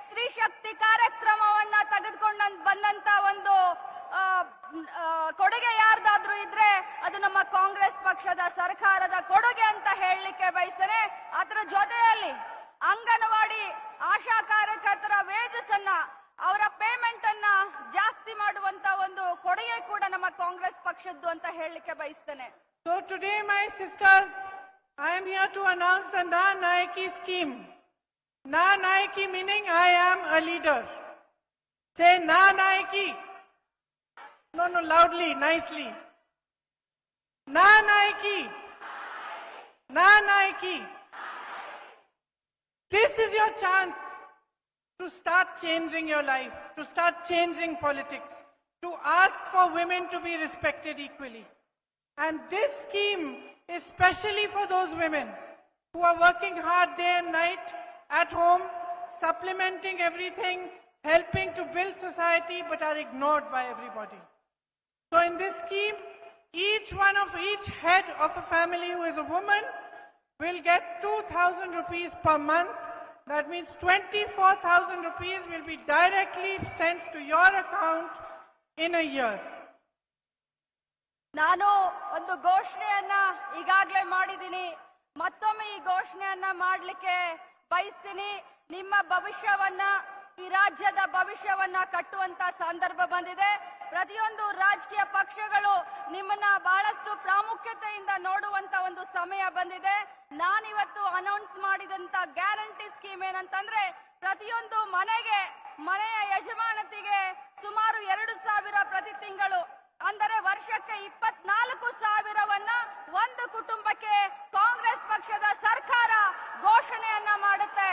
ಸ್ತ್ರೀ ಶಕ್ತಿ ಕಾರ್ಯಕ್ರಮವನ್ನ ತೆಗೆದುಕೊಂಡು ಬಂದಂತ ಒಂದು ಕೊಡುಗೆ ಯಾರ್ದಾದ್ರೂ ಇದ್ರೆ ಅದು ನಮ್ಮ ಕಾಂಗ್ರೆಸ್ ಪಕ್ಷದ ಸರ್ಕಾರದ ಕೊಡುಗೆ ಅಂತ ಹೇಳಲಿಕ್ಕೆ ಬಯಸ್ತೇನೆ. ಅದರ ಜೊತೆಯಲ್ಲಿ ಅಂಗನವಾಡಿ ಆಶಾ ಕಾರ್ಯಕರ್ತರ ವೇಜಸ್ ಅನ್ನ, ಅವರ ಪೇಮೆಂಟ್ ಅನ್ನ ಜಾಸ್ತಿ ಮಾಡುವಂತ ಒಂದು ಕೊಡುಗೆ ಕೂಡ ನಮ್ಮ ಕಾಂಗ್ರೆಸ್ ಪಕ್ಷದ್ದು ಅಂತ ಹೇಳಲಿಕ್ಕೆ ಬಯಸ್ತೇನೆ. So today, my sisters, I am here to announce the Nayaki scheme. Nayaki meaning I am a leader. Say Nayaki. No, loudly, nicely. Nayaki. Nayaki. This is your chance to start changing your life, to start changing politics, to ask for women to be respected equally. And this scheme is specially for those women who are working hard day and night at home, supplementing everything, helping to build society, but are ignored by everybody. So in this scheme, each head of a family who is a woman will get 2,000 rupees per month. That means 24,000 rupees will be directly sent to your account in a year. ನಾನು ಒಂದು ಘೋಷಣೆಯನ್ನ ಈಗಾಗಲೇ ಮಾಡಿದ್ದೀನಿ, ಮತ್ತೊಮ್ಮೆ ಈ ಘೋಷಣೆಯನ್ನ ಮಾಡಲಿಕ್ಕೆ ಬಯಸ್ತೀನಿ. ನಿಮ್ಮ ಭವಿಷ್ಯವನ್ನ, ಈ ರಾಜ್ಯದ ಭವಿಷ್ಯವನ್ನ ಕಟ್ಟುವಂತ ಸಂದರ್ಭ ಬಂದಿದೆ. ಪ್ರತಿಯೊಂದು ರಾಜಕೀಯ ಪಕ್ಷಗಳು ನಿಮ್ಮನ್ನ ಬಹಳಷ್ಟು ಪ್ರಾಮುಖ್ಯತೆಯಿಂದ ನೋಡುವಂತ ಒಂದು ಸಮಯ ಬಂದಿದೆ. ನಾನಿವತ್ತು ಅನೌನ್ಸ್ ಮಾಡಿದಂತ ಗ್ಯಾರಂಟಿ ಸ್ಕೀಮ್ ಏನಂತಂದ್ರೆ, ಪ್ರತಿಯೊಂದು ಮನೆಯ ಯಜಮಾನತಿಗೆ ಸುಮಾರು 2,000 ಪ್ರತಿ ತಿಂಗಳು, ಅಂದರೆ ವರ್ಷಕ್ಕೆ 24,000ವನ್ನ ಒಂದು ಕುಟುಂಬಕ್ಕೆ ಕಾಂಗ್ರೆಸ್ ಪಕ್ಷದ ಸರ್ಕಾರ ಘೋಷಣೆಯನ್ನ ಮಾಡುತ್ತೆ.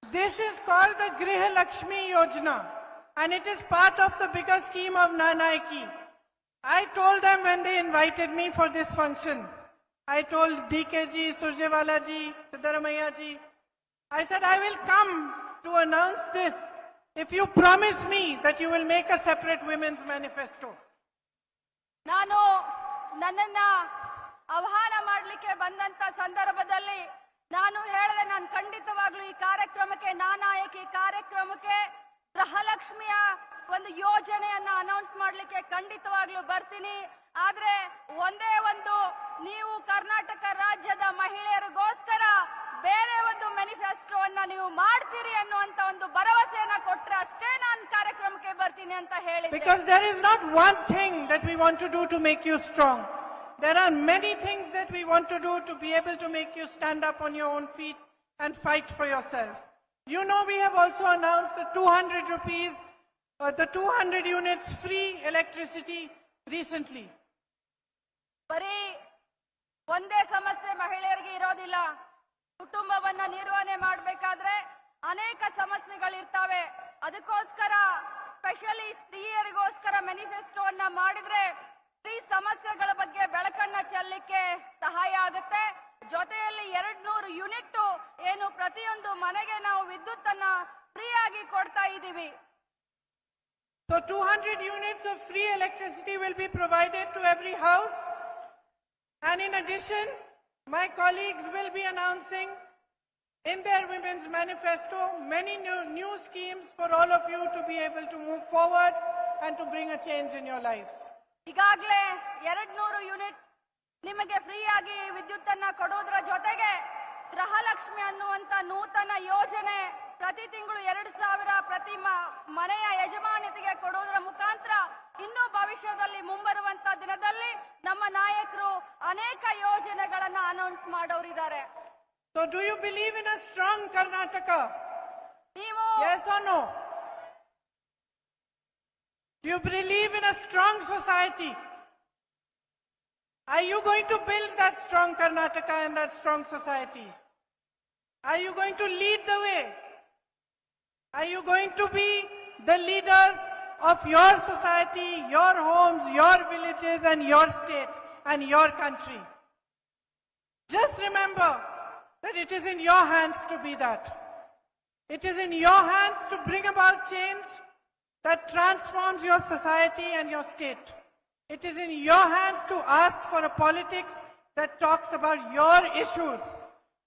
This is called the Griha Lakshmi Yojana, and it is part of the bigger scheme of Nayaki. I told them when they invited me for this function, I told DKG, Surjewala ji, Siddaramaiah ji, I said I will come to announce this if you promise me that you will make a separate women's manifesto. ನಾನು ನನ್ನನ್ನ ಆಹ್ವಾನ ಮಾಡಲಿಕ್ಕೆ ಬಂದಂತ ಸಂದರ್ಭದಲ್ಲಿ ನಾನು ಹೇಳಿದೆ, ನಾನು ಖಂಡಿತವಾಗ್ಲೂ ಈ ಕಾರ್ಯಕ್ರಮಕ್ಕೆ, ನಾನಾಯಕಿ ಕಾರ್ಯಕ್ರಮಕ್ಕೆ ಗೃಹಲಕ್ಷ್ಮಿಯ ಒಂದು ಯೋಜನೆಯನ್ನ ಅನೌನ್ಸ್ ಮಾಡ್ಲಿಕ್ಕೆ ಖಂಡಿತವಾಗ್ಲೂ ಬರ್ತೀನಿ. ಆದ್ರೆ ಒಂದೇ ಒಂದು, ನೀವು ಕರ್ನಾಟಕ ರಾಜ್ಯದ ಮಹಿಳೆಯರಿಗೋಸ್ಕರ ಬೇರೆ ಒಂದು ಮ್ಯಾನಿಫೆಸ್ಟೋವನ್ನ ನೀವು ಮಾಡ್ತೀರಿ ಅನ್ನುವಂತ ಒಂದು ಭರವಸೆಯನ್ನ ಕೊಟ್ರೆ ಅಷ್ಟೇ ನಾನು ಕಾರ್ಯಕ್ರಮಕ್ಕೆ ಬರ್ತೀನಿ ಅಂತ ಹೇಳಿದ್ದೆ. Because there is not one thing that we want to do to make you strong. There are many things that we want to do to be able to make you stand up on your own feet and fight for yourselves. You know, we have also announced the 200 rupees, the 200 units free electricity recently. ಬರೀ ಒಂದೇ ಸಮಸ್ಯೆ ಮಹಿಳೆಯರಿಗೆ ಇರೋದಿಲ್ಲ. ಕುಟುಂಬವನ್ನ ನಿರ್ವಹಣೆ ಮಾಡಬೇಕಾದ್ರೆ ಅನೇಕ ಸಮಸ್ಯೆಗಳಿರ್ತಾವೆ. ಅದಕ್ಕೋಸ್ಕರ specially ಸ್ತ್ರೀಯರಿಗೋಸ್ಕರ ಮ್ಯಾನಿಫೆಸ್ಟೋವನ್ನ ಮಾಡಿದ್ರೆ ಸ್ತ್ರೀ ಸಮಸ್ಯೆಗಳ ಬಗ್ಗೆ ಬೆಳಕನ್ನ ಚೆಲ್ಲಲಿಕ್ಕೆ ಸಹಾಯ ಆಗುತ್ತೆ. ಜೊತೆಯಲ್ಲಿ 200 ಯೂನಿಟ್ ಏನು ಪ್ರತಿಯೊಂದು ಮನೆಗೆ ನಾವು ವಿದ್ಯುತ್ ಅನ್ನ ಫ್ರೀ ಆಗಿ ಕೊಡ್ತಾ ಇದ್ದೀವಿ. So 200 units of free electricity will be provided to every house. And in addition, my colleagues will be announcing in their Women's Manifesto many new schemes for all of you to be able to move forward and to bring a change in your lives. ಈಗಾಗಲೇ 200 unit ನಿಮಗೆ free ಆಗಿ ವಿದ್ಯುತ್ ಅನ್ನ ಕೊಡೋದ್ರ ಜೊತೆಗೆ ಗೃಹಲಕ್ಷ್ಮಿ ಅನ್ನುವಂತ ನೂತನ ಯೋಜನೆ ಪ್ರತಿ ತಿಂಗಳು 2,000 ಪ್ರತಿ ಮನೆಯ ಯಜಮಾನಿತಿಗೆ ಕೊಡೋದ್ರ ಮುಖಾಂತರ ಇನ್ನು ಭವಿಷ್ಯದಲ್ಲಿ ಮುಂಬರುವಂತ ದಿನದಲ್ಲಿ ನಮ್ಮ ನಾಯಕರು ಅನೇಕ ಯೋಜನೆಗಳನ್ನ announce ಮಾಡೋರಿದ್ದಾರೆ. So do you believe in a strong Karnataka? ನೀವು Yes or no? Do you believe in a strong society? Are you going to build that strong Karnataka and that strong society? Are you going to lead the way? Are you going to be the leaders of your society, your homes, your villages and your state and your country? Just remember that it is in your hands to be that. It is in your hands to bring about change that transforms your society and your state. It is in your hands to ask for a politics that talks about your issues,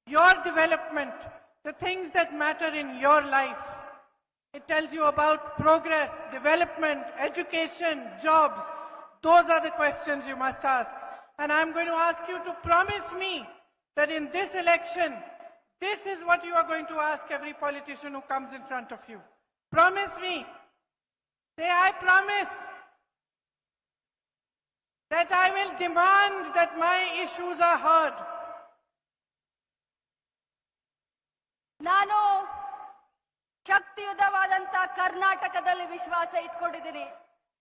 your development, the things that matter in your life. It tells you about progress, development, education, jobs. Those are the questions you must ask. And I'm going to ask you to promise me that in this election, this is what you are going to ask every politician who comes in front of you. Promise me. Say, I promise that I will demand that my issues are heard. ನಾನು ಶಕ್ತಿಯುತವಾದಂತ ಕರ್ನಾಟಕದಲ್ಲಿ ವಿಶ್ವಾಸ ಇಟ್ಕೊಂಡಿದ್ದೀನಿ.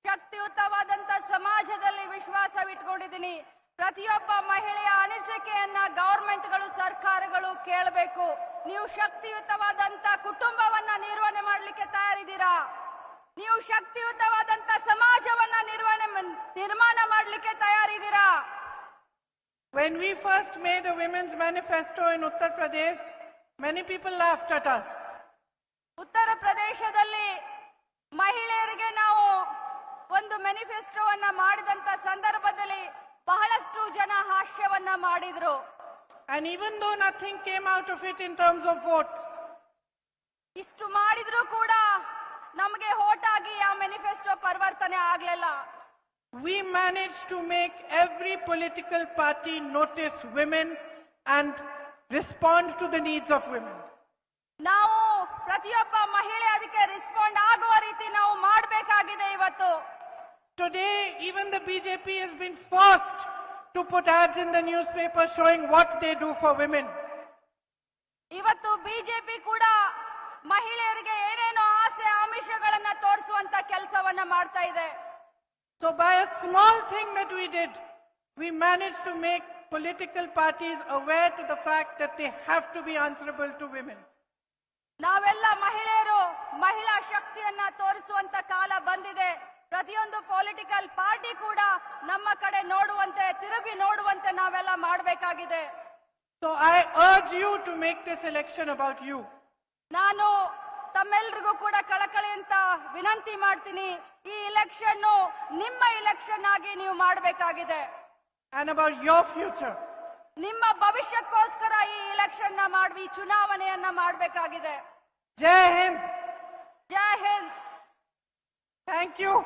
ಶಕ್ತಿಯುತವಾದಂತ ಸಮಾಜದಲ್ಲಿ ವಿಶ್ವಾಸವಿಟ್ಕೊಂಡಿದ್ದೀನಿ. ಪ್ರತಿಯೊಬ್ಬ ಮಹಿಳೆಯ ಅನಿಸಿಕೆಯನ್ನ ಗವರ್ಮೆಂಟ್ಗಳು, ಸರ್ಕಾರಗಳು ಕೇಳಬೇಕು. ನೀವು ಶಕ್ತಿಯುತವಾದಂತ ಕುಟುಂಬವನ್ನ ನಿರ್ವಹಣೆ ಮಾಡಲಿಕ್ಕೆ ತಯಾರಿದ್ದೀರಾ? ನೀವು ಶಕ್ತಿಯುತವಾದಂತ ಸಮಾಜವನ್ನ ನಿರ್ಮಾಣ ಮಾಡಲಿಕ್ಕೆ ತಯಾರಿದ್ದೀರಾ? When we first made a women's manifesto in Uttar Pradesh, many people laughed at us. ಉತ್ತರ ಪ್ರದೇಶದಲ್ಲಿ ಮಹಿಳೆಯರಿಗೆ ನಾವು ಒಂದು ಮ್ಯಾನಿಫೆಸ್ಟೋವನ್ನ ಮಾಡಿದಂತ ಸಂದರ್ಭದಲ್ಲಿ ಬಹಳಷ್ಟು ಜನ ಹಾಸ್ಯವನ್ನ ಮಾಡಿದ್ರು. And even though nothing came out of it in terms of votes, ಇಷ್ಟು ಮಾಡಿದ್ರು ಕೂಡ ನಮಗೆ ವೋಟ್ ಆಗಿ ಆ ಮ್ಯಾನಿಫೆಸ್ಟೋ ಪರಿವರ್ತನೆ ಆಗ್ಲಿಲ್ಲ. we managed to make every political party notice women and respond to the needs of women. ನಾವು ಪ್ರತಿಯೊಬ್ಬ ಮಹಿಳೆ ಅದಕ್ಕೆ ರೆಸ್ಪಾಂಡ್ ಆಗುವ ರೀತಿ ನಾವು ಮಾಡಬೇಕಾಗಿದೆ. ಇವತ್ತು Today, even the BJP has been forced to put ads in the newspaper showing what they do for women. ಇವತ್ತು ಬಿಜೆಪಿ ಕೂಡ ಮಹಿಳೆಯರಿಗೆ ಏನೇನೋ ಆಸೆ ಆಮಿಷಗಳನ್ನ ತೋರಿಸುವಂತ ಕೆಲಸವನ್ನ ಮಾಡ್ತಾ ಇದೆ. So by a small thing that we did, we managed to make political parties aware to the fact that they have to be answerable to women. ನಾವೆಲ್ಲ ಮಹಿಳೆಯರು ಮಹಿಳಾ ಶಕ್ತಿಯನ್ನ ತೋರಿಸುವಂತ ಕಾಲ ಬಂದಿದೆ. ಪ್ರತಿಯೊಂದು ಪೊಲಿಟಿಕಲ್ ಪಾರ್ಟಿ ಕೂಡ ನಮ್ಮ ಕಡೆ ನೋಡುವಂತೆ, ತಿರುಗಿ ನೋಡುವಂತೆ ನಾವೆಲ್ಲ ಮಾಡಬೇಕಾಗಿದೆ. So I urge you to make this election about you. ನಾನು ತಮ್ಮೆಲ್ಲರಿಗೂ ಕೂಡ ಕಳಕಳಿಯಂತ ವಿನಂತಿ ಮಾಡ್ತೀನಿ. ಈ ಇಲೆಕ್ಷನ್ ನಿಮ್ಮ ಇಲೆಕ್ಷನ್ ಆಗಿ ನೀವು ಮಾಡಬೇಕಾಗಿದೆ. And about your future. ನಿಮ್ಮ ಭವಿಷ್ಯಕ್ಕೋಸ್ಕರ ಈ ಇಲೆಕ್ಷನ್ ನ ಮಾಡಿ ಚುನಾವಣೆಯನ್ನ ಮಾಡಬೇಕಾಗಿದೆ. Jai Hind. Jai Hind. Thank you.